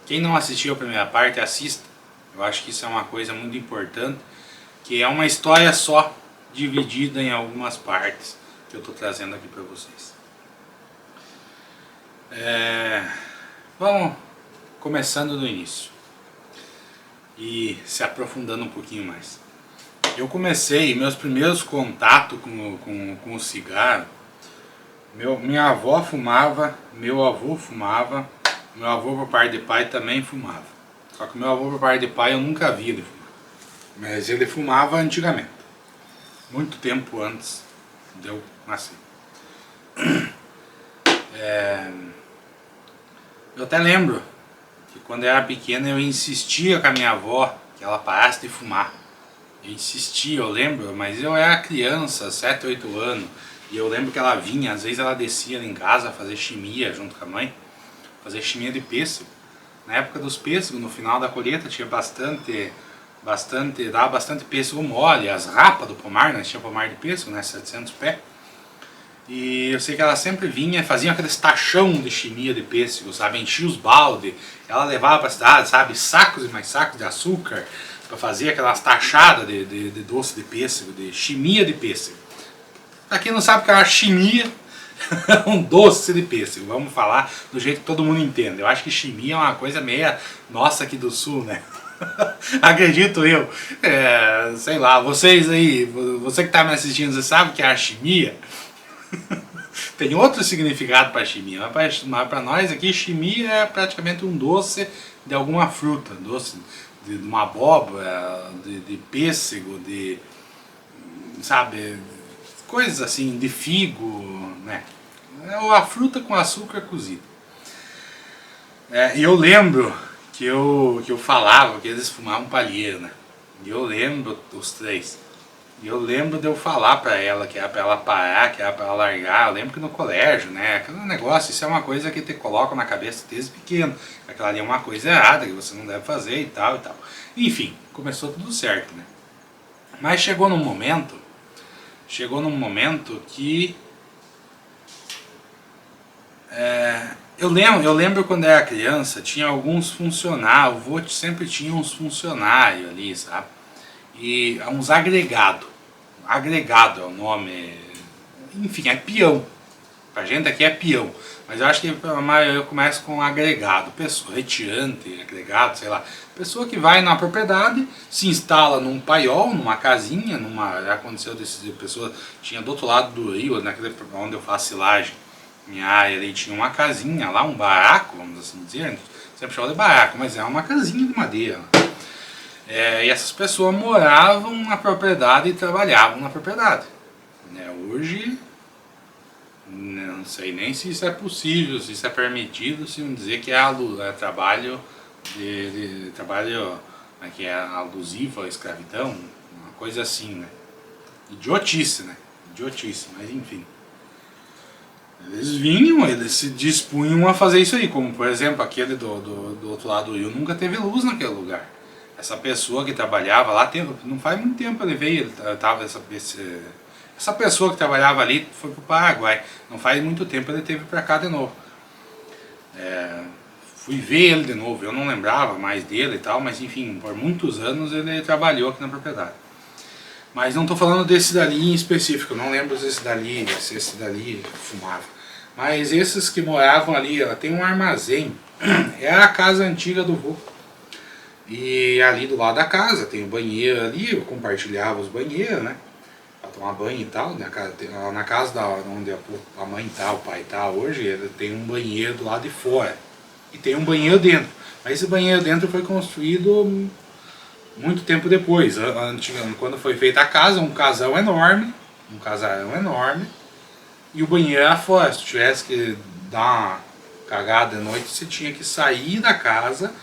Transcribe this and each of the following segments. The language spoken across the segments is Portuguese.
Quem não assistiu a primeira parte, assista. Eu acho que isso é uma coisa muito importante, que é uma história só, dividida em algumas partes, que eu estou trazendo aqui para vocês. Vamos começando do início e se aprofundando um pouquinho mais. Eu comecei meus primeiros contatos com o cigarro. Minha avó fumava, meu avô fumava, meu avô por parte de pai também fumava. Só que meu avô por parte de pai eu nunca vi ele fumar. Mas ele fumava antigamente, muito tempo antes de eu nascer. Eu até lembro que quando eu era pequeno eu insistia com a minha avó que ela parasse de fumar. Eu insistia, eu lembro, mas eu era criança, 7, 8 anos. E eu lembro que ela vinha, às vezes ela descia em casa fazer chimia junto com a mãe. Fazer chimia de pêssego. Na época dos pêssegos, no final da colheita, tinha dava bastante pêssego mole. As rapas do pomar, nós tinha pomar de pêssego, né, 700 pés. E eu sei que ela sempre vinha, fazia aqueles tachão de chimia de pêssego, sabe, enchia os balde. Ela levava para a cidade, sabe, sacos e mais sacos de açúcar, para fazer aquelas tachadas de doce de pêssego, de chimia de pêssego. Pra quem não sabe o que é uma chimia, é um doce de pêssego. Vamos falar do jeito que todo mundo entende. Eu acho que chimia é uma coisa meia nossa aqui do sul, né? Acredito eu. Sei lá, vocês aí, você que tá me assistindo, você sabe o que é a chimia? Tem outro significado para chimia, mas para nós aqui chimia é praticamente um doce de alguma fruta, doce de uma abóbora, de pêssego, de, sabe, coisas assim, de figo, né? É a fruta com açúcar cozido. E eu lembro que eu falava que eles fumavam palheiro, né? E eu lembro, os três. E eu lembro de eu falar pra ela que era pra ela parar, que era pra ela largar. Eu lembro que no colégio, né, aquele negócio, isso é uma coisa que te coloca na cabeça desde pequeno. Aquela ali é uma coisa errada, que você não deve fazer e tal e tal. Enfim, começou tudo certo, né. Mas chegou num momento que... Eu lembro quando eu era criança, tinha alguns funcionários, o vô sempre tinha uns funcionários ali, sabe? E uns agregados. Agregado é o nome, enfim, é peão. Pra gente aqui é peão, mas eu acho que a maioria começa com agregado, pessoa, retirante, agregado, sei lá. Pessoa que vai na propriedade, se instala num paiol, numa casinha, já aconteceu desse pessoa, tinha do outro lado do rio, naquele onde eu faço silagem, minha área ali tinha uma casinha lá, um baraco, vamos assim dizer, sempre chama de baraco, mas é uma casinha de madeira. E essas pessoas moravam na propriedade e trabalhavam na propriedade. Hoje, não sei nem se isso é possível, se isso é permitido, se não dizer que é trabalho trabalho que é alusivo à escravidão, uma coisa assim, né? Idiotice, né? Idiotice, mas enfim. Eles vinham, eles se dispunham a fazer isso aí, como por exemplo aquele do outro lado do rio nunca teve luz naquele lugar. Essa pessoa que trabalhava lá, não faz muito tempo ele veio, essa pessoa que trabalhava ali foi para o Paraguai, não faz muito tempo ele teve para cá de novo. Fui ver ele de novo, eu não lembrava mais dele e tal, mas enfim, por muitos anos ele trabalhou aqui na propriedade. Mas não estou falando desse dali em específico, não lembro se esse dali fumava. Mas esses que moravam ali, ela tem um armazém, era a casa antiga do vô. E ali do lado da casa tem o banheiro ali, eu compartilhava os banheiros, né? Pra tomar banho e tal. Na casa onde a mãe tá, o pai tá hoje, ele tem um banheiro do lado de fora. E tem um banheiro dentro. Mas esse banheiro dentro foi construído muito tempo depois. Quando foi feita a casa, um casal enorme. E o banheiro era fora. Se tu tivesse que dar uma cagada à noite, você tinha que sair da casa,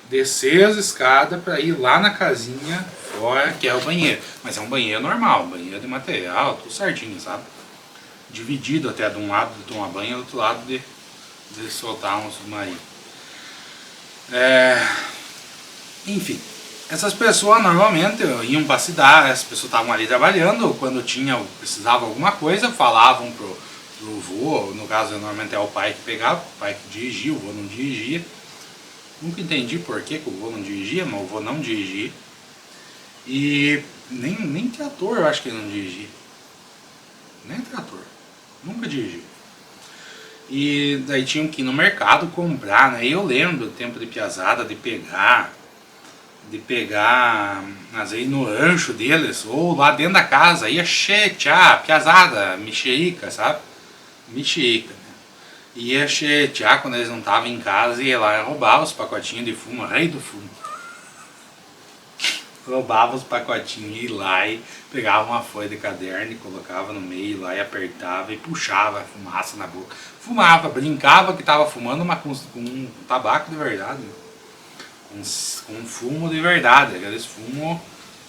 descer as escadas para ir lá na casinha fora, que é o banheiro. Mas é um banheiro normal, banheiro de material, tudo certinho, sabe? Dividido até de um lado de tomar banho e do outro lado de soltar um submarino. Enfim, essas pessoas normalmente iam para a cidade, as pessoas estavam ali trabalhando, quando precisava alguma coisa, falavam pro vô, no caso normalmente é o pai que pegava, o pai que dirigia, o vô não dirigia. Nunca entendi por que o vô não dirigia, mas o vô não dirigia. E nem trator eu acho que ele não dirigia. Nem trator. Nunca dirigiu. E daí tinham que ir no mercado comprar, né? E eu lembro do tempo de piazada, de pegar, às vezes no rancho deles, ou lá dentro da casa, ia cheio, piazada, mexerica, sabe? Mexerica, né? Ia cheio, quando eles não estavam em casa, ia lá e roubava os pacotinhos de fumo, rei do fumo. Roubava os pacotinhos, ia lá e pegava uma folha de caderno e colocava no meio lá e apertava e puxava a fumaça na boca. Fumava, brincava que estava fumando, mas com um tabaco de verdade. Com fumo de verdade, aqueles fumo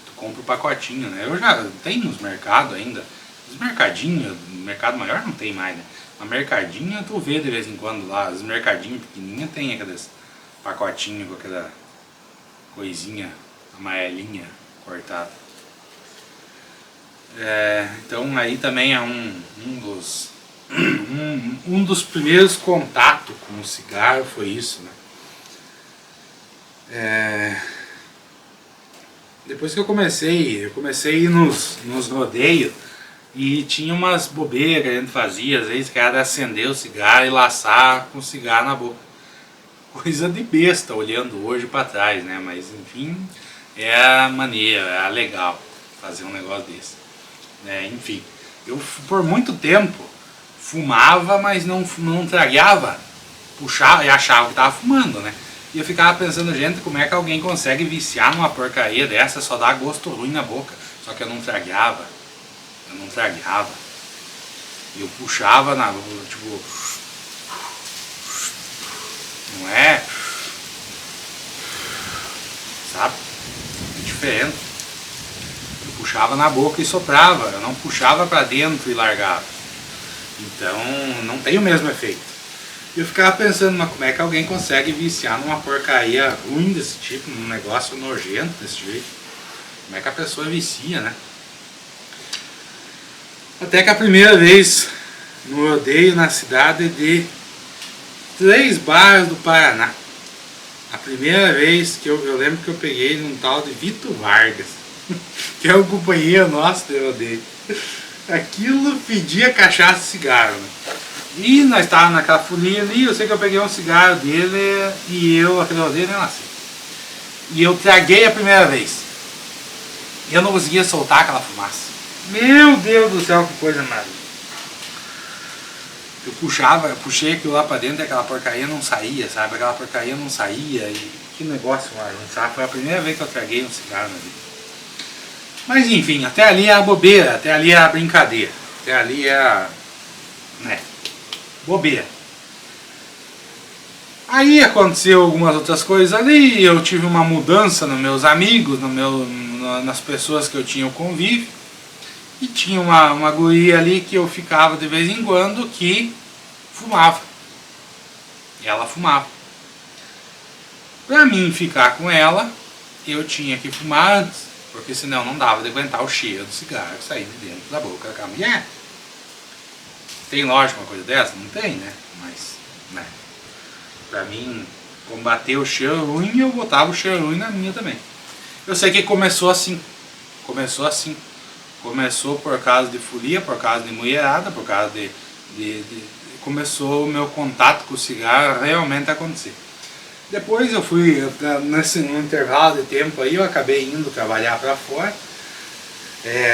tu compra o pacotinho, né? Eu já tenho nos mercados ainda, os mercadinhos, mercado maior não tem mais, né? Na mercadinha tu vê de vez em quando lá, os mercadinhos pequenininhos tem aqueles pacotinhos com aquela coisinha amarelinha cortada. Então aí também é um dos primeiros contatos com o cigarro foi isso, né? Depois que eu comecei a ir nos rodeios e tinha umas bobeiras que a gente fazia, às vezes que era acender o cigarro e laçar com o cigarro na boca. Coisa de besta olhando hoje para trás, né? Mas enfim, é a maneira, é a legal fazer um negócio desse. Enfim, eu por muito tempo fumava, mas não tragava, puxava e achava que estava fumando, né? E eu ficava pensando, gente, como é que alguém consegue viciar numa porcaria dessa, só dá gosto ruim na boca. Só que eu não tragava. E eu puxava na boca, tipo... Não é? Sabe? É diferente. Eu puxava na boca e soprava. Eu não puxava pra dentro e largava. Então, não tem o mesmo efeito. E eu ficava pensando, mas como é que alguém consegue viciar numa porcaria ruim desse tipo, num negócio nojento desse jeito? Como é que a pessoa vicia, né? Até que a primeira vez no rodeio na cidade de Três Barras do Paraná. A primeira vez que eu lembro que eu peguei num tal de Vitor Vargas, que é um companheiro nosso de rodeio. Aquilo pedia cachaça e cigarro, né? E nós estávamos naquela folia ali, eu sei que eu peguei um cigarro dele e aquele rodeio nem nasci. E eu traguei a primeira vez. E eu não conseguia soltar aquela fumaça. Meu Deus do céu, que coisa nada. Eu puxei aquilo lá pra dentro e aquela porcaria não saía, sabe? Aquela porcaria não saía e que negócio mais, sabe? Foi a primeira vez que eu traguei um cigarro na vida. Mas enfim, até ali é a bobeira, até ali é a brincadeira, até ali é a... bobeira. Aí aconteceu algumas outras coisas ali, eu tive uma mudança nos meus amigos, nas pessoas que eu tinha o convívio. E tinha uma guria ali que eu ficava de vez em quando que fumava. E ela fumava. Pra mim ficar com ela, eu tinha que fumar antes, porque senão não dava de aguentar o cheiro do cigarro que saía de dentro da boca daquela mulher. Tem lógica uma coisa dessa? Não tem, né? Mas, né? Pra mim, combater o cheiro ruim, eu botava o cheiro ruim na minha também. Eu sei que começou assim. Começou por causa de folia, por causa de mulherada, por causa começou o meu contato com o cigarro realmente a acontecer. Depois eu fui, num intervalo de tempo aí, eu acabei indo trabalhar para fora.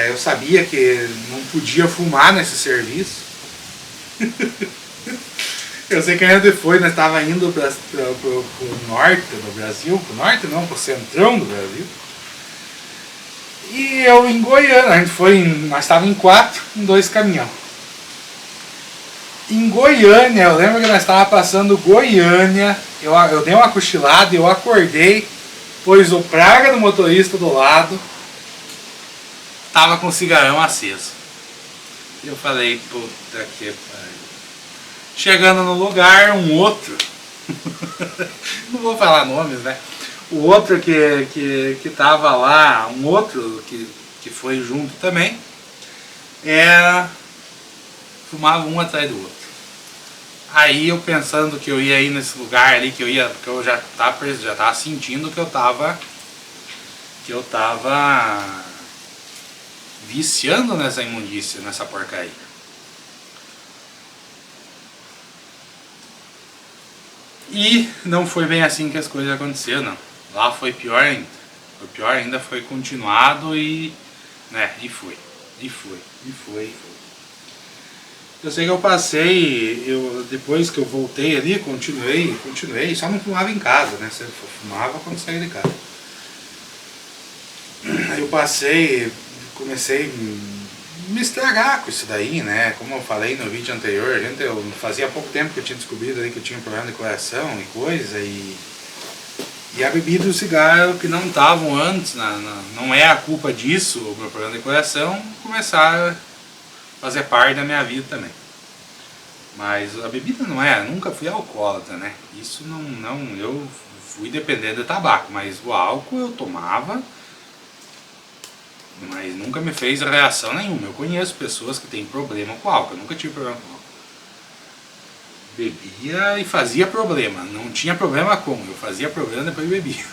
Eu sabia que não podia fumar nesse serviço. Eu sei que a gente foi, nós estávamos indo para o norte do Brasil, para o norte não, para o centrão do Brasil. E eu em Goiânia, nós estávamos em 4, em 2 caminhões. Em Goiânia, eu lembro que nós estávamos passando Goiânia, eu dei uma cochilada, eu acordei, pôs o praga do motorista do lado, tava com o cigarrão aceso. E eu falei, puta que pariu. Chegando no lugar, um outro, não vou falar nomes, né? O outro que tava lá, um outro que foi junto também, fumava um atrás do outro. Aí eu pensando que eu ia ir nesse lugar ali, que eu já tava sentindo que eu tava viciando nessa imundícia, nessa porcaria. E não foi bem assim que as coisas aconteceram, não. Lá foi pior ainda. Foi pior ainda, foi continuado e, né, e foi. E foi, e foi, e foi. Eu sei que eu passei, depois que eu voltei ali, continuei, só não fumava em casa, né? Você fumava quando saía de casa. Aí eu passei, comecei a me estragar com isso daí, né? Como eu falei no vídeo anterior, eu fazia pouco tempo que eu tinha descobrido aí que eu tinha um problema de coração e coisa, e a bebida e o cigarro que não estavam antes, não é a culpa disso, o meu problema de coração, começaram a fazer parte da minha vida também. Mas a bebida não é, nunca fui alcoólatra, né? Isso eu fui dependendo de tabaco, mas o álcool eu tomava, mas nunca me fez reação nenhuma. Eu conheço pessoas que têm problema com álcool, eu nunca tive problema com álcool. Bebia e fazia problema, não tinha problema como, eu fazia problema depois bebia.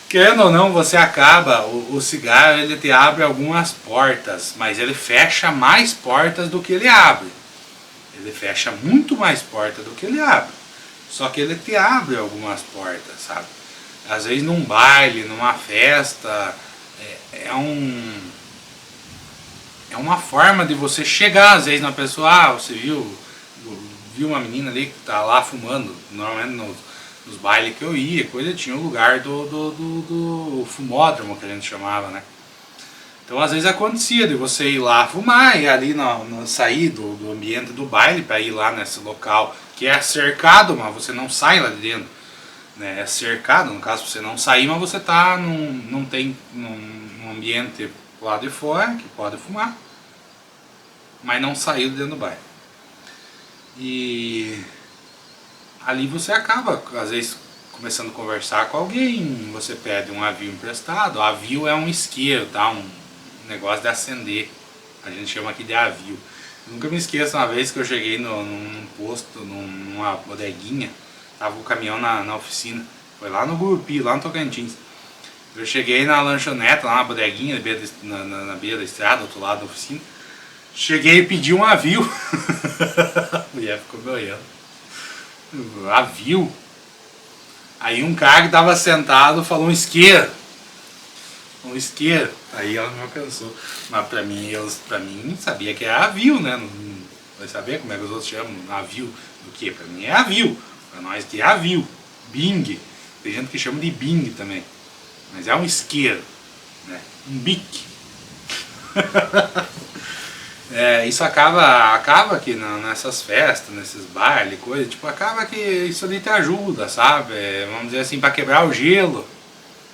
Querendo ou não, você acaba, o cigarro ele te abre algumas portas, mas ele fecha mais portas do que ele abre. Ele fecha muito mais portas do que ele abre. Só que ele te abre algumas portas, sabe? Às vezes num baile, numa festa, é uma forma de você chegar, às vezes, na pessoa, você viu uma menina ali que tá lá fumando, normalmente nos bailes que eu ia, coisa, tinha o lugar do fumódromo, que a gente chamava, né? Então às vezes acontecia de você ir lá fumar e ali sair do ambiente do baile para ir lá nesse local que é cercado, mas você não sai lá de dentro, né? É cercado, no caso você não sair, mas você tá num ambiente lá de fora que pode fumar, mas não saiu de dentro do baile. E ali você acaba, às vezes, começando a conversar com alguém, você pede um avio emprestado. Avio é um isqueiro, tá? Um negócio de acender. A gente chama aqui de avio. Nunca me esqueço uma vez que eu cheguei num posto, numa bodeguinha, tava o caminhão na oficina. Foi lá no Gurupi, lá no Tocantins. Eu cheguei na lanchonete, lá na bodeguinha, na beira da estrada, do outro lado da oficina. Cheguei e pedi um avio. A mulher ficou me olhando. Avio? Aí um cara que estava sentado falou um isqueiro. Um isqueiro. Aí ela me alcançou. Mas pra mim sabia que era avio, né? Não vai saber como é que os outros chamam avio do que? Pra mim é avio. Pra nós que é avio. Bing. Tem gente que chama de bing também. Mas é um isqueiro, né? Um bique. Isso acaba que nessas festas, nesses bailes, coisa, tipo, acaba que isso ali te ajuda, sabe? Vamos dizer assim, para quebrar o gelo.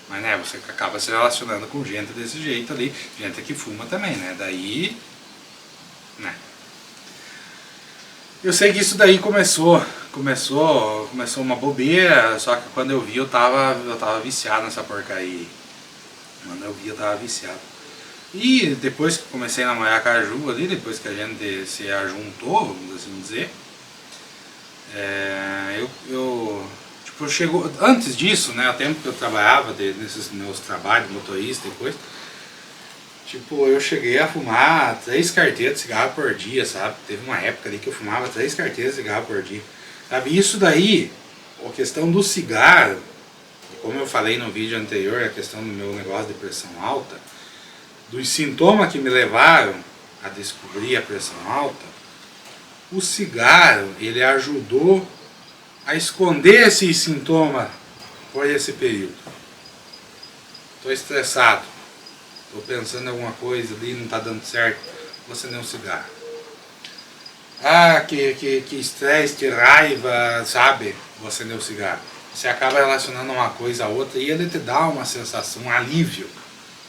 Mas né, você acaba se relacionando com gente desse jeito ali, gente que fuma também, né? Daí, né? Eu sei que isso daí começou uma bobeira, só que quando eu vi eu tava viciado nessa porcaria. Quando eu vi eu tava viciado. E depois que comecei a namorar com a Ju ali, depois que a gente se ajuntou, vamos assim dizer, tipo, chegou, antes disso, né, o tempo que eu trabalhava, nesses meus trabalhos de motorista e coisa, tipo, eu cheguei a fumar 3 carteiras de cigarro por dia, sabe? Teve uma época ali que eu fumava 3 carteiras de cigarro por dia, sabe? Isso daí, a questão do cigarro, como eu falei no vídeo anterior, a questão do meu negócio de pressão alta, dos sintomas que me levaram a descobrir a pressão alta, o cigarro, ele ajudou a esconder esses sintomas por esse período. Estou estressado, estou pensando em alguma coisa ali, não está dando certo, vou acender um cigarro. Ah, que estresse, que raiva, sabe? Vou acender um cigarro. Você acaba relacionando uma coisa a outra e ele te dá uma sensação, um alívio.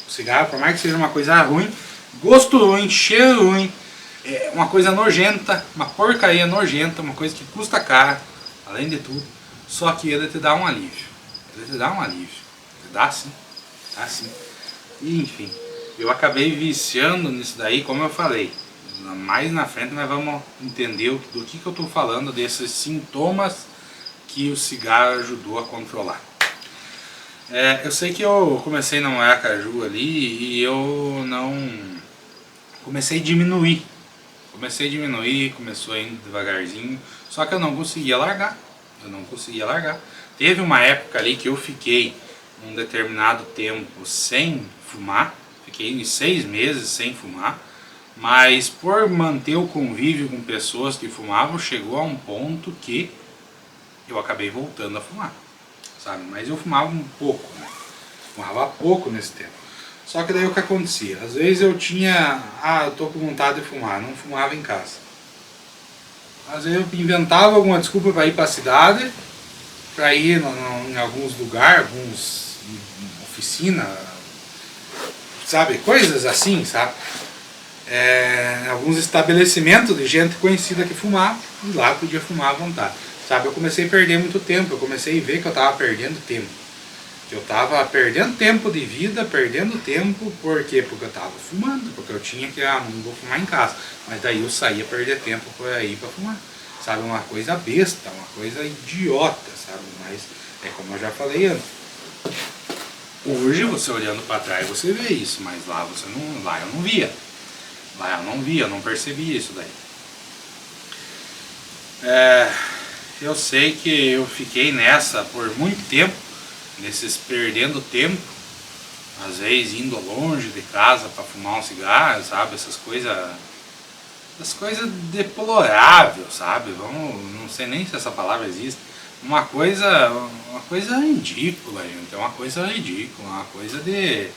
O cigarro, por mais que seja uma coisa ruim, gosto ruim, cheiro ruim, é uma coisa nojenta, uma porcaria nojenta, uma coisa que custa caro, além de tudo, só que ele te dá um alívio. Ele te dá um alívio. Ele dá sim. Dá sim. E enfim, eu acabei viciando nisso daí, como eu falei. mais na frente nós vamos entender do que eu estou falando, desses sintomas que o cigarro ajudou a controlar. Eu sei que eu comecei no Maracaju ali e eu não... comecei a diminuir. Começou indo devagarzinho, só que eu não conseguia largar. Teve uma época ali que eu fiquei um determinado tempo sem fumar, fiquei 6 meses sem fumar, mas por manter o convívio com pessoas que fumavam, chegou a um ponto que eu acabei voltando a fumar, sabe? Mas eu fumava um pouco, né? Fumava pouco nesse tempo. Só que daí o que acontecia? Às vezes eu tinha, eu tô com vontade de fumar, não fumava em casa. Às vezes eu inventava alguma desculpa para ir para a cidade, para ir em alguns lugares, alguns oficina, sabe? Coisas assim, sabe? Alguns estabelecimentos de gente conhecida que fumava, e lá podia fumar à vontade. Sabe, eu comecei a perder muito tempo, eu comecei a ver que eu estava perdendo tempo. Eu estava perdendo tempo de vida, perdendo tempo, por quê? Porque eu estava fumando, porque eu tinha que, não vou fumar em casa. Mas daí eu saía perder tempo por aí para fumar. Sabe, uma coisa besta, uma coisa idiota, sabe? Mas é como eu já falei antes. Hoje, você olhando para trás, você vê isso, mas lá eu não via. Eu não percebia isso daí. Eu sei que eu fiquei nessa por muito tempo, nesses perdendo tempo, às vezes indo longe de casa para fumar um cigarro, sabe, essas coisas deploráveis, sabe, não sei nem se essa palavra existe, uma coisa ridícula, gente, uma coisa ridícula, uma coisa de,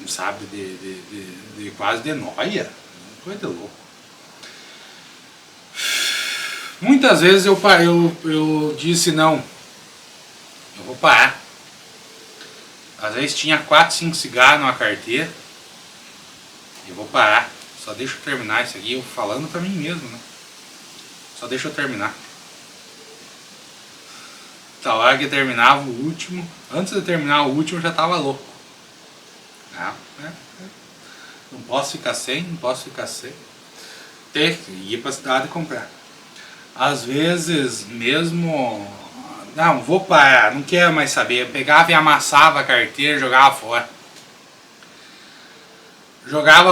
sabe, de quase de nóia, coisa de louco. Muitas vezes eu disse não, eu vou parar. Às vezes tinha 4, 5 cigarros numa carteira. Eu vou parar. Só deixa eu terminar isso aqui, eu falando pra mim mesmo, né? Só deixa eu terminar. Tá hora que terminava o último. Antes de terminar o último eu já tava louco. Não posso ficar sem, Ter que ir pra cidade comprar. Às vezes mesmo, não, vou parar, não quero mais saber. Eu pegava e amassava a carteira e jogava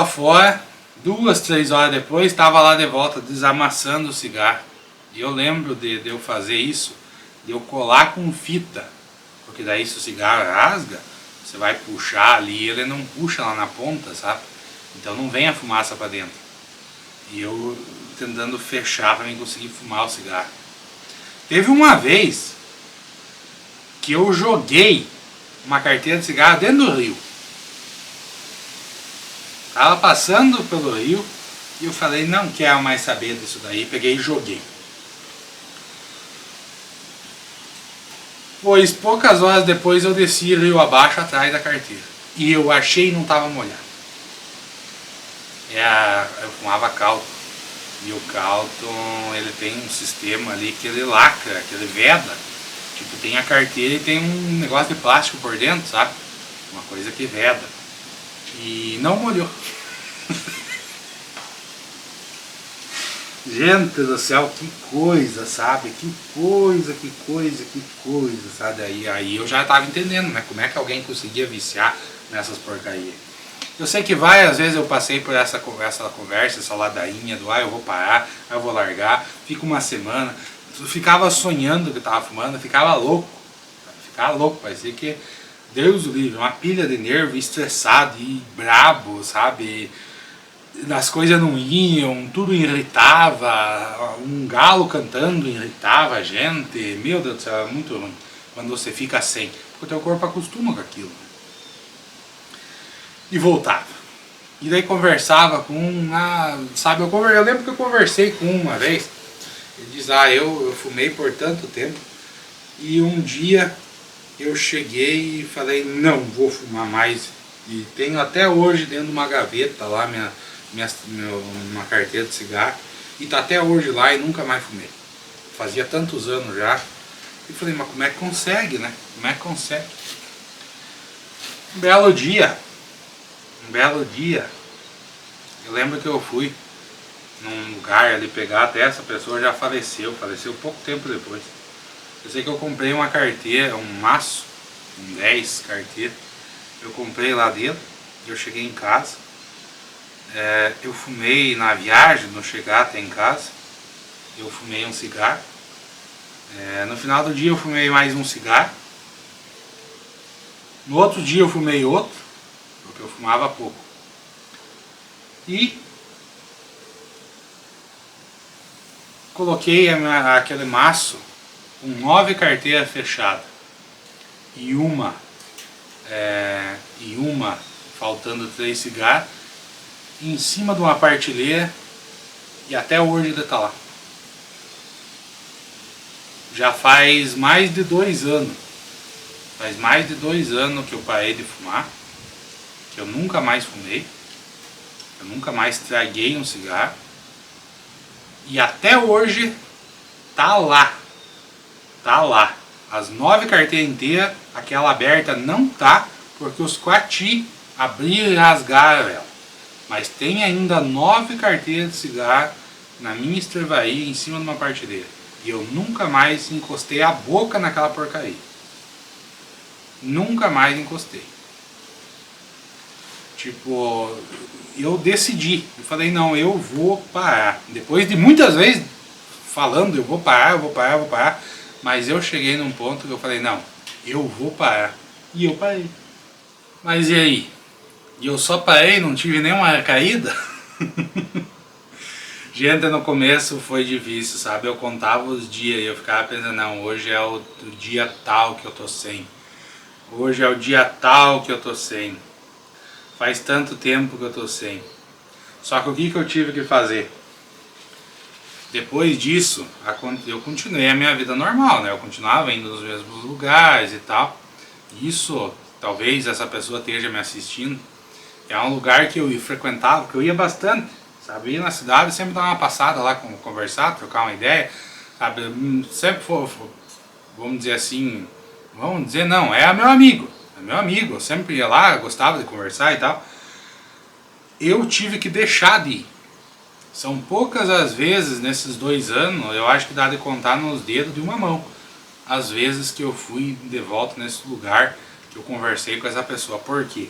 fora. 2, 3 horas depois estava lá de volta desamassando o cigarro. E eu lembro de eu fazer isso, de eu colar com fita. Porque daí se o cigarro rasga, você vai puxar ali, ele não puxa lá na ponta, sabe? Então não vem a fumaça para dentro. E eu tentando fechar para mim conseguir fumar o cigarro. Teve uma vez que eu joguei uma carteira de cigarro dentro do rio. Tava passando pelo rio e eu falei, não quero mais saber disso daí. Peguei e joguei. Pois poucas horas depois eu desci rio abaixo atrás da carteira. E eu achei e não estava molhado. Eu fumava Calton. E o Calton, ele tem um sistema ali que ele lacra, que ele veda. Tipo, tem a carteira e tem um negócio de plástico por dentro, sabe? Uma coisa que veda. E não molhou. Gente do céu, que coisa, sabe? Que coisa, sabe? Aí eu já tava entendendo, né? Como é que alguém conseguia viciar nessas porcarias. Eu sei que várias vezes eu passei por essa conversa, essa ladainha do eu vou parar, eu vou largar, fico uma semana, eu ficava sonhando que eu tava fumando, ficava louco, parecia que, Deus o livre, uma pilha de nervo, estressado e brabo, sabe? As coisas não iam, tudo irritava, um galo cantando irritava a gente, meu Deus do céu, é muito ruim quando você fica sem, porque o teu corpo acostuma com aquilo. E voltava. E daí conversava com sabe, eu lembro que eu conversei com uma vez, ele diz, eu fumei por tanto tempo, e um dia eu cheguei e falei, não vou fumar mais, e tenho até hoje dentro de uma gaveta lá uma carteira de cigarro, e tá até hoje lá e nunca mais fumei. Fazia tantos anos já, e falei, mas como é que consegue, né? Como é que consegue? Um belo dia, Eu lembro que eu fui num lugar ali pegar, até essa pessoa já faleceu pouco tempo depois. Eu sei que eu comprei uma carteira, um maço, um 10 carteira, eu comprei lá dentro, eu cheguei em casa, eu fumei na viagem, no chegar até em casa, eu fumei um cigarro, no final do dia eu fumei mais um cigarro, no outro dia eu fumei outro, porque eu fumava pouco, e coloquei aquele maço com 9 carteiras fechadas e uma faltando 3 cigarros em cima de uma partilheira, e até hoje ele está lá. Já faz mais de 2 anos. Faz mais de 2 anos que eu parei de fumar, que eu nunca mais fumei, eu nunca mais traguei um cigarro, e até hoje tá lá. Tá lá. As 9 carteiras inteiras, aquela aberta não tá, porque os quati abriram e rasgaram ela. Mas tem ainda 9 carteiras de cigarro na minha estrevaria em cima de uma partilheira. E eu nunca mais encostei a boca naquela porcaria. Nunca mais encostei. Tipo, eu decidi. Eu falei, não, eu vou parar. Depois de muitas vezes falando, eu vou parar, eu vou parar, eu vou parar. Mas eu cheguei num ponto que eu falei, não, eu vou parar. E eu parei. Mas e aí? E eu só parei, não tive nenhuma caída? Gente, no começo foi difícil, sabe? Eu contava os dias e eu ficava pensando, não, hoje é o dia tal que eu tô sem. Hoje é o dia tal que eu tô sem. Faz tanto tempo que eu tô sem. Só que o que eu tive que fazer? Depois disso, eu continuei a minha vida normal, né? Eu continuava indo nos mesmos lugares e tal. Isso, talvez essa pessoa esteja me assistindo. É um lugar que eu frequentava, que eu ia bastante, sabe? Ia na cidade, sempre dar uma passada lá, conversar, trocar uma ideia, sabe? Sempre vamos dizer assim, vamos dizer não, é meu amigo, eu sempre ia lá, gostava de conversar e tal. Eu tive que deixar de ir. São poucas as vezes nesses 2 anos, eu acho que dá de contar nos dedos de uma mão, as vezes que eu fui de volta nesse lugar, que eu conversei com essa pessoa. Por quê?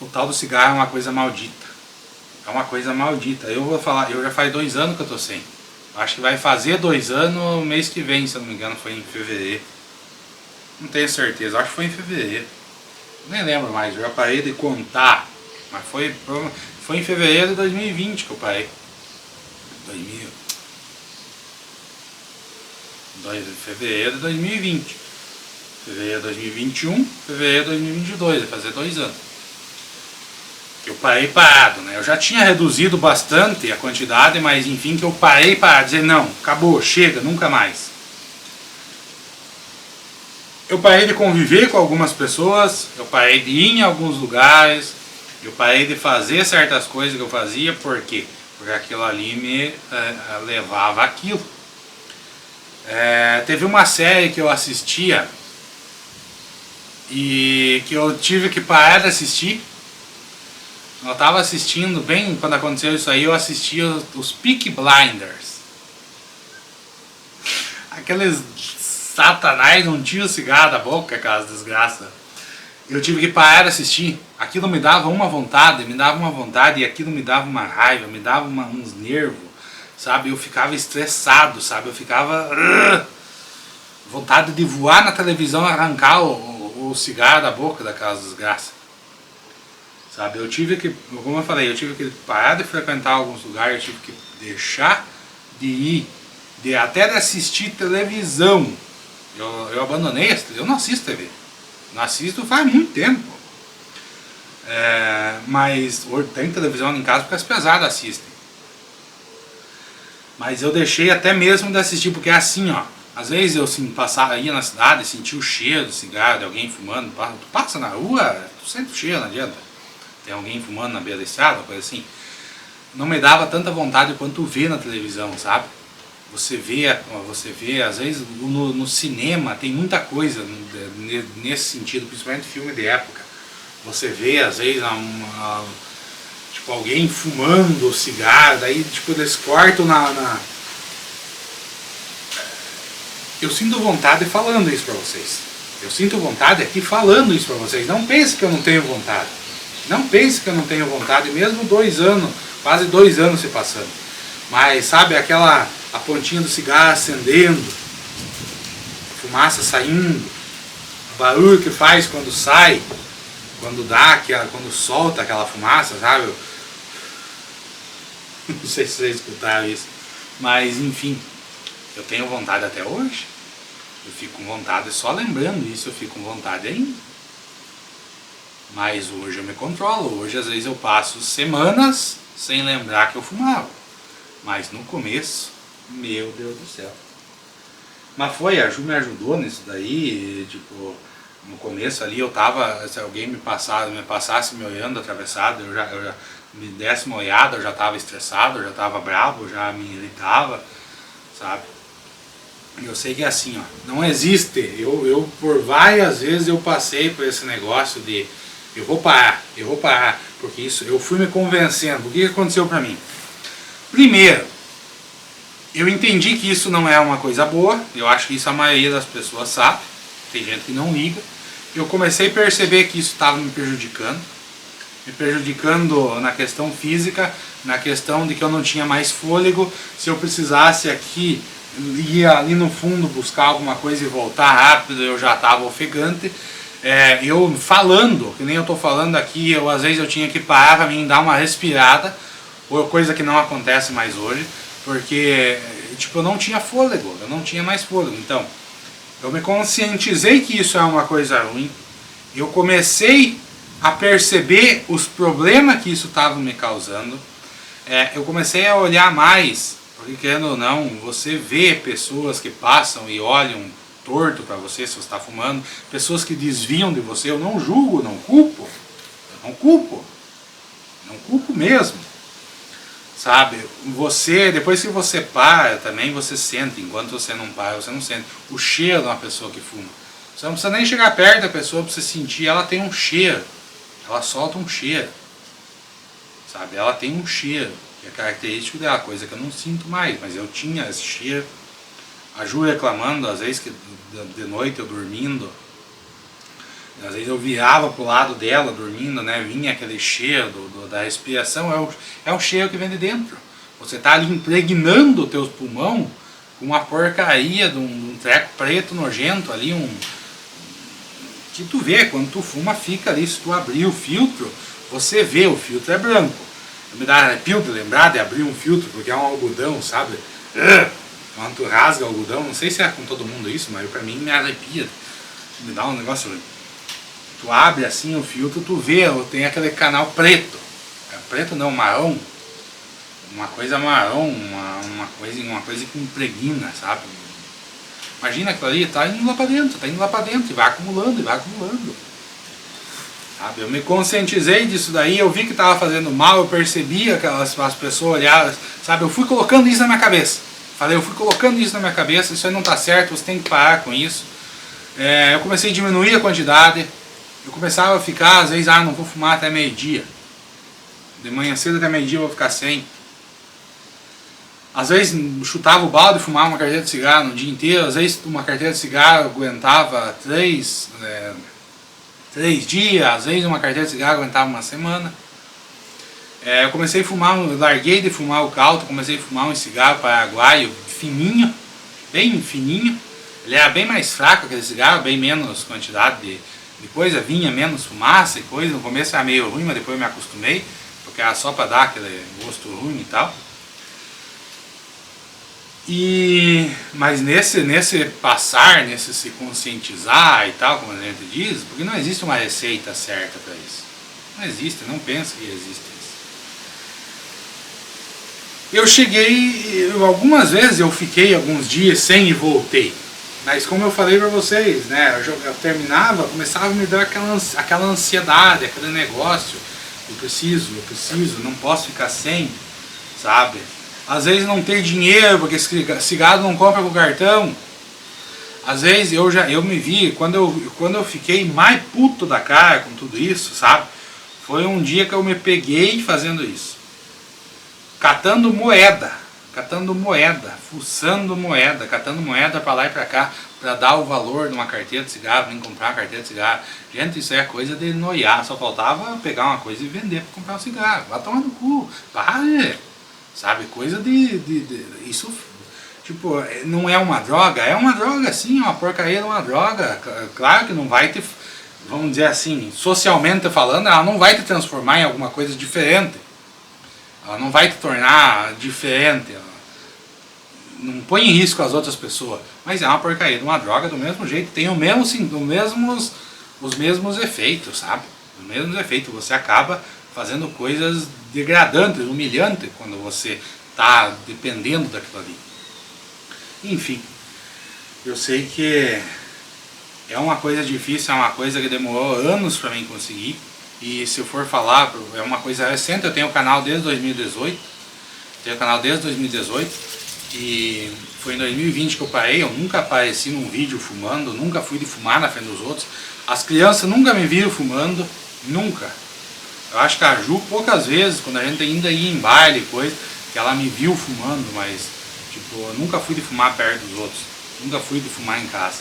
O tal do cigarro é uma coisa maldita. É uma coisa maldita. Eu vou falar, eu já faz 2 anos que eu tô sem. Acho que vai fazer 2 anos mês que vem, se eu não me engano, foi em fevereiro. Não tenho certeza, acho que foi em fevereiro. Nem lembro mais, eu já parei de contar. Mas foi em fevereiro de 2020 que eu parei. Fevereiro de 2020. Fevereiro de 2021, fevereiro de 2022, vai fazer 2 anos. Que eu parei parado, né? Eu já tinha reduzido bastante a quantidade, mas enfim, que eu parei para dizer, não, acabou, chega, nunca mais. Eu parei de conviver com algumas pessoas, eu parei de ir em alguns lugares, eu parei de fazer certas coisas que eu fazia, por quê? Porque aquilo ali me levava àquilo. Teve uma série que eu assistia e que eu tive que parar de assistir. Eu estava assistindo, bem quando aconteceu isso aí, eu assistia os Peaky Blinders. Aqueles satanás não tinham cigarro da boca, aquelas desgraças. Eu tive que parar de assistir. Aquilo me dava uma vontade, e aquilo me dava uma raiva, me dava uns nervos, sabe? Eu ficava estressado, sabe? Eu ficava... vontade de voar na televisão e arrancar o cigarro da boca daquelas desgraças. Sabe, eu tive que, como eu falei, eu tive que parar de frequentar alguns lugares, eu tive que deixar de ir, até de assistir televisão. Eu abandonei, eu não assisto TV. Não assisto faz muito tempo. Mas hoje tem televisão em casa porque as pesadas assistem. Mas eu deixei até mesmo de assistir, porque é assim, ó. Às vezes eu ia na cidade, sentia o cheiro do cigarro de alguém fumando. Tu passa na rua, tu sente o cheiro, não adianta. Tem alguém fumando na beira da estrada, coisa assim. Não me dava tanta vontade quanto ver na televisão, sabe? Você vê às vezes no cinema tem muita coisa nesse sentido, principalmente filme de época. você vê às vezes tipo, alguém fumando cigarro, daí tipo, eles cortam Eu sinto vontade falando isso pra vocês. Eu sinto vontade aqui falando isso pra vocês. Não pense que eu não tenho vontade. Não pense que eu não tenho vontade, mesmo 2 anos, quase 2 anos se passando. Mas sabe, a pontinha do cigarro acendendo, a fumaça saindo, o barulho que faz quando sai, quando solta aquela fumaça, sabe? Não sei se vocês escutaram isso, mas enfim, eu tenho vontade até hoje. Eu fico com vontade, só lembrando isso eu fico com vontade ainda. Mas hoje eu me controlo, hoje às vezes eu passo semanas sem lembrar que eu fumava. Mas no começo, meu Deus do céu. Mas a Ju me ajudou nisso daí, tipo, no começo ali eu tava, se alguém me passasse me olhando atravessado, eu já me desse uma olhada, eu já tava estressado, eu já tava bravo, já me irritava, sabe? Eu sei que é assim, ó, não existe, eu por várias vezes eu passei por esse negócio de eu vou parar, porque isso, eu fui me convencendo. O que aconteceu pra mim? Primeiro, eu entendi que isso não é uma coisa boa, eu acho que isso a maioria das pessoas sabe, tem gente que não liga. Eu comecei a perceber que isso estava me prejudicando na questão física, na questão de que eu não tinha mais fôlego, se eu precisasse aqui, ir ali no fundo buscar alguma coisa e voltar rápido, eu já estava ofegante. Eu falando, que nem eu estou falando aqui, às vezes eu tinha que parar para mim dar uma respirada, coisa que não acontece mais hoje, porque tipo, eu não tinha fôlego, eu não tinha mais fôlego. Então, eu me conscientizei que isso é uma coisa ruim, eu comecei a perceber os problemas que isso estava me causando, eu comecei a olhar mais, porque querendo ou não, você vê pessoas que passam e olham torto para você se você está fumando, pessoas que desviam de você, eu não julgo, não culpo, não culpo mesmo, sabe? Você, depois que você para também você sente, enquanto você não para, você não sente o cheiro de uma pessoa que fuma. Você não precisa nem chegar perto da pessoa para você sentir, ela tem um cheiro, ela solta um cheiro, sabe? Ela tem um cheiro, que é característico dela, coisa que eu não sinto mais, mas eu tinha esse cheiro. A Ju reclamando, às vezes que de noite eu dormindo, às vezes eu virava pro lado dela dormindo, né, vinha aquele cheiro da respiração, é o cheiro que vem de dentro. Você tá ali impregnando o teu pulmão com uma porcaria de um treco preto nojento ali, que tu vê, quando tu fuma fica ali, se tu abrir o filtro, você vê, o filtro é branco. Me dá arrepio de lembrar de abrir um filtro, porque é um algodão, sabe? Quando tu rasga o algodão, não sei se é com todo mundo isso, mas pra mim me arrepia, me dá um negócio. Tu abre assim o filtro, tu vê, tem aquele canal preto, preto não, marrom, uma coisa marrom, uma coisa que impregna, sabe? Imagina aquilo ali, tá indo lá pra dentro, e vai acumulando, sabe? Eu me conscientizei disso daí, eu vi que estava fazendo mal, eu percebi as pessoas olhavam, sabe? Eu fui colocando isso na minha cabeça. Eu fui colocando isso na minha cabeça, isso aí não está certo, você tem que parar com isso. Eu comecei a diminuir a quantidade, eu começava a ficar, às vezes, não vou fumar até meio-dia. De manhã cedo até meio-dia eu vou ficar sem. Às vezes chutava o balde e fumava uma carteira de cigarro no dia inteiro, às vezes uma carteira de cigarro aguentava 3 dias, às vezes uma carteira de cigarro aguentava uma semana. Eu comecei a fumar, larguei de fumar o Calton, comecei a fumar um cigarro paraguaio fininho, bem fininho. Ele era bem mais fraco aquele cigarro, bem menos quantidade de coisa, vinha menos fumaça e coisa. No começo era meio ruim, mas depois eu me acostumei, porque era só para dar aquele gosto ruim e tal. Mas nesse passar, nesse se conscientizar e tal, como a gente diz, porque não existe uma receita certa para isso. Não existe, não pensa que existe isso. Algumas vezes eu fiquei alguns dias sem e voltei. Mas como eu falei para vocês, né, eu terminava, começava a me dar aquela ansiedade, aquele negócio. Eu preciso, não posso ficar sem, sabe? Às vezes não ter dinheiro, porque cigarro não compra com cartão. Às vezes eu me vi, quando eu fiquei mais puto da cara com tudo isso, sabe? Foi um dia que eu me peguei fazendo isso. Catando moeda, fuçando moeda, catando moeda para lá e para cá, para dar o valor de uma carteira de cigarro, nem comprar uma carteira de cigarro. Gente, isso é coisa de noiar, só faltava pegar uma coisa e vender para comprar um cigarro. Vai tomar no cu, para, sabe? Coisa isso, tipo, não é uma droga? É uma droga sim, é uma porcaria de uma droga. Claro que não vai te, vamos dizer assim, socialmente falando, ela não vai te transformar em alguma coisa diferente. Ela não vai te tornar diferente, ela não põe em risco as outras pessoas, mas é uma porcaria de uma droga do mesmo jeito, tem o mesmo, sim, os mesmos efeitos, sabe? Os mesmos efeitos, você acaba fazendo coisas degradantes, humilhantes, quando você está dependendo daquilo ali. Enfim, eu sei que é uma coisa difícil, é uma coisa que demorou anos para mim conseguir. E se eu for falar, é uma coisa recente, eu tenho o canal desde 2018. E foi em 2020 que eu parei, eu nunca apareci num vídeo fumando, nunca fui de fumar na frente dos outros. As crianças nunca me viram fumando, nunca. Eu acho que a Ju poucas vezes, quando a gente ainda ia em baile e coisa, que ela me viu fumando, mas tipo, eu nunca fui de fumar perto dos outros, nunca fui de fumar em casa.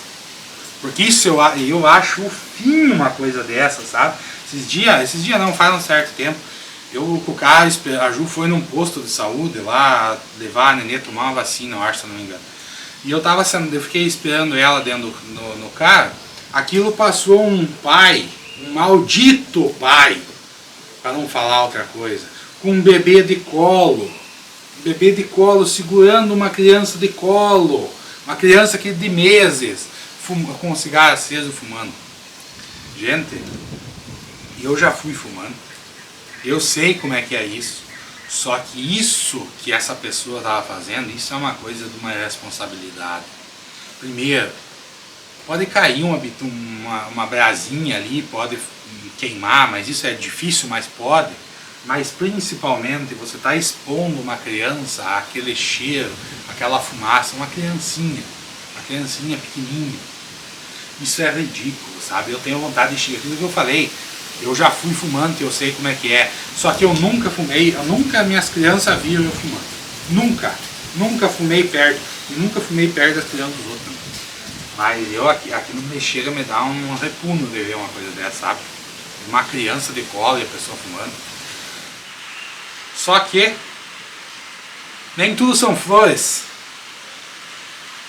Porque isso eu acho fim uma coisa dessa, sabe? Esses dias não, faz um certo tempo, eu com o cara, a Ju foi num posto de saúde lá, levar a nenê tomar uma vacina, eu acho, se não me engano. E eu fiquei esperando ela dentro no carro, aquilo passou um pai, um maldito pai, para não falar outra coisa, com um bebê de colo, segurando uma criança de colo, uma criança que de meses, com um cigarro aceso fumando. Gente, eu já fui fumando, eu sei como é que é isso, só que isso que essa pessoa estava fazendo, isso é uma coisa de uma responsabilidade. Primeiro, pode cair uma brasinha ali, pode queimar, mas isso é difícil, mas pode. Mas principalmente você está expondo uma criança àquele cheiro, aquela fumaça, uma criancinha pequenininha. Isso é ridículo, sabe? Eu tenho vontade de xingar, aquilo que eu falei. Eu já fui fumante, eu sei como é que é. Só que eu nunca fumei, minhas crianças viram eu fumando. Nunca fumei perto. E nunca fumei perto das crianças dos outros. Mas aquilo me chega a me dar um repugno de ver uma coisa dessa, sabe? Uma criança de colo e a pessoa fumando. Só que nem tudo são flores.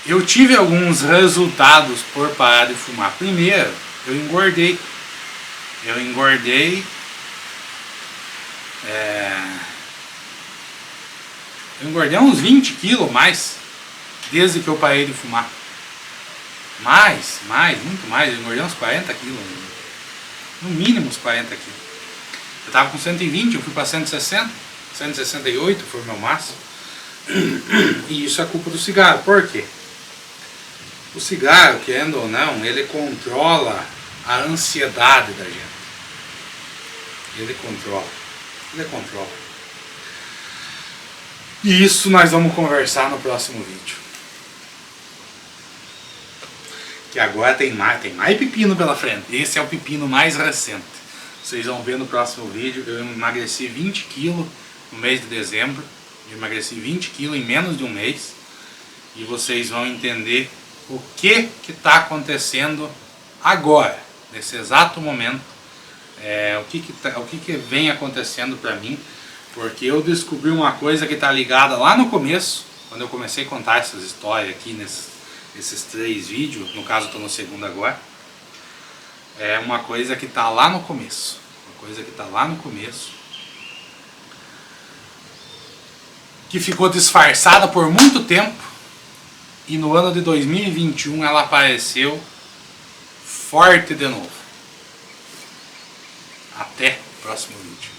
Eu tive alguns resultados por parar de fumar. Primeiro, eu engordei uns 20 quilos mais desde que eu parei de fumar. Muito mais, eu engordei uns 40 quilos. No mínimo uns 40 quilos. Eu estava com 120, eu fui para 160, 168 foi o meu máximo. E isso é culpa do cigarro. Por quê? O cigarro, querendo ou não, ele controla a ansiedade da gente. Ele controla. E isso nós vamos conversar no próximo vídeo. Que agora tem mais pepino pela frente. Esse é o pepino mais recente. Vocês vão ver no próximo vídeo. Eu emagreci 20 quilos no mês de dezembro. Eu emagreci 20 quilos em menos de um mês. E vocês vão entender o que está acontecendo agora, nesse exato momento. O que vem acontecendo para mim. Porque eu descobri uma coisa que está ligada lá no começo. Quando eu comecei a contar essas histórias aqui nesses 3 vídeos, no caso eu estou no segundo agora, é uma coisa que está lá no começo, que ficou disfarçada por muito tempo, e no ano de 2021 ela apareceu forte de novo. Até o próximo vídeo.